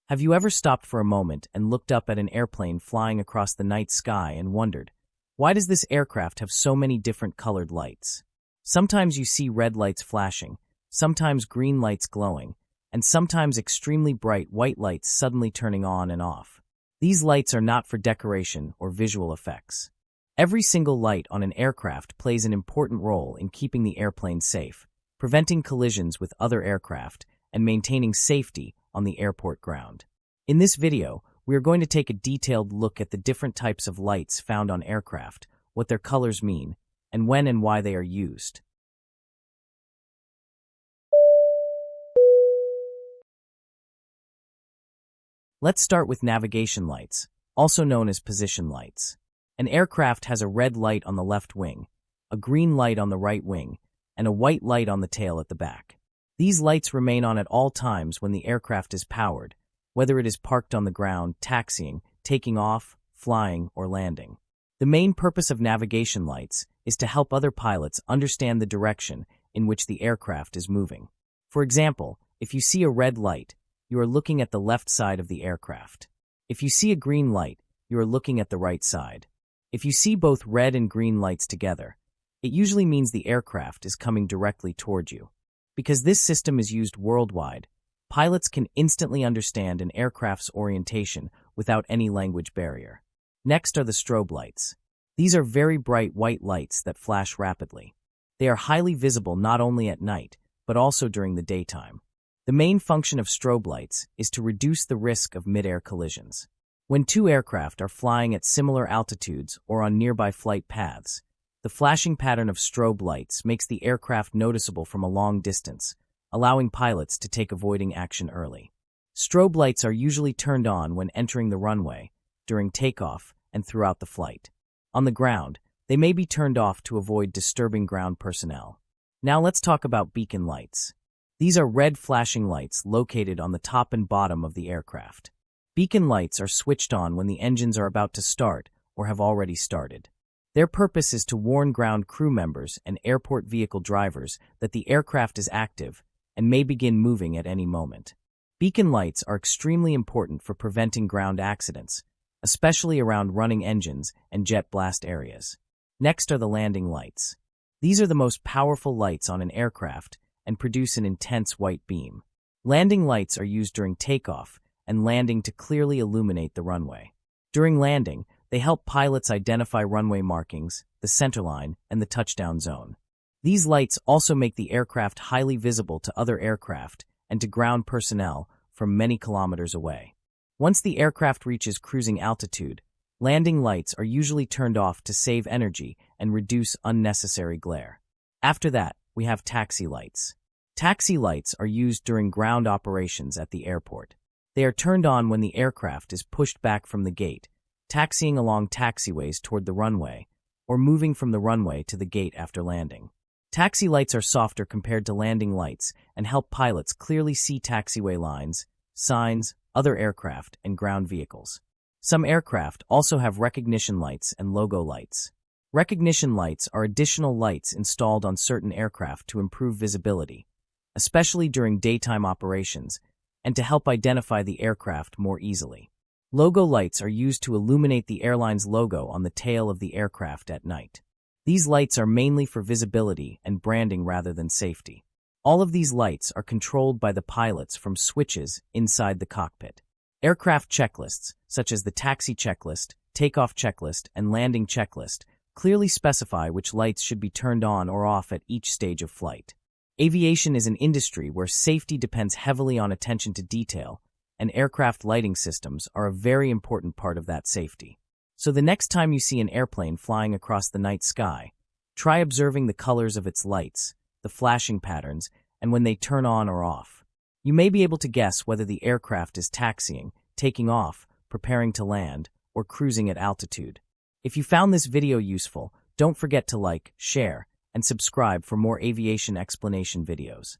Have you ever stopped for a moment and looked up at an airplane flying across the night sky and wondered, why does this aircraft have so many different colored lights? Sometimes you see red lights flashing, sometimes green lights glowing, and sometimes extremely bright white lights suddenly turning on and off. These lights are not for decoration or visual effects. Every single light on an aircraft plays an important role in keeping the airplane safe, preventing collisions with other aircraft, and maintaining safety on the airport ground. In this video, we are going to take a detailed look at the different types of lights found on aircraft, what their colors mean, and when and why they are used. Let's start with navigation lights, also known as position lights. An aircraft has a red light on the left wing, a green light on the right wing, and a white light on the tail at the back. These lights remain on at all times when the aircraft is powered, whether it is parked on the ground, taxiing, taking off, flying, or landing. The main purpose of navigation lights is to help other pilots understand the direction in which the aircraft is moving. For example, if you see a red light, you are looking at the left side of the aircraft. If you see a green light, you are looking at the right side. If you see both red and green lights together, it usually means the aircraft is coming directly toward you. Because this system is used worldwide, pilots can instantly understand an aircraft's orientation without any language barrier. Next are the strobe lights. These are very bright white lights that flash rapidly. They are highly visible not only at night, but also during the daytime. The main function of strobe lights is to reduce the risk of mid-air collisions. When two aircraft are flying at similar altitudes or on nearby flight paths, the flashing pattern of strobe lights makes the aircraft noticeable from a long distance, allowing pilots to take avoiding action early. Strobe lights are usually turned on when entering the runway, during takeoff, and throughout the flight. On the ground, they may be turned off to avoid disturbing ground personnel. Now let's talk about beacon lights. These are red flashing lights located on the top and bottom of the aircraft. Beacon lights are switched on when the engines are about to start or have already started. Their purpose is to warn ground crew members and airport vehicle drivers that the aircraft is active and may begin moving at any moment. Beacon lights are extremely important for preventing ground accidents, especially around running engines and jet blast areas. Next are the landing lights. These are the most powerful lights on an aircraft and produce an intense white beam. Landing lights are used during takeoff and landing to clearly illuminate the runway. During landing, they help pilots identify runway markings, the centerline, and the touchdown zone. These lights also make the aircraft highly visible to other aircraft and to ground personnel from many kilometers away. Once the aircraft reaches cruising altitude, landing lights are usually turned off to save energy and reduce unnecessary glare. After that, we have taxi lights. Taxi lights are used during ground operations at the airport. They are turned on when the aircraft is pushed back from the gate, taxiing along taxiways toward the runway, or moving from the runway to the gate after landing. Taxi lights are softer compared to landing lights and help pilots clearly see taxiway lines, signs, other aircraft, and ground vehicles. Some aircraft also have recognition lights and logo lights. Recognition lights are additional lights installed on certain aircraft to improve visibility, especially during daytime operations, and to help identify the aircraft more easily. Logo lights are used to illuminate the airline's logo on the tail of the aircraft at night. These lights are mainly for visibility and branding rather than safety. All of these lights are controlled by the pilots from switches inside the cockpit. Aircraft checklists, such as the taxi checklist, takeoff checklist, and landing checklist, clearly specify which lights should be turned on or off at each stage of flight. Aviation is an industry where safety depends heavily on attention to detail, and aircraft lighting systems are a very important part of that safety. So the next time you see an airplane flying across the night sky, try observing the colors of its lights, the flashing patterns, and when they turn on or off. You may be able to guess whether the aircraft is taxiing, taking off, preparing to land, or cruising at altitude. If you found this video useful, don't forget to like, share, and subscribe for more aviation explanation videos.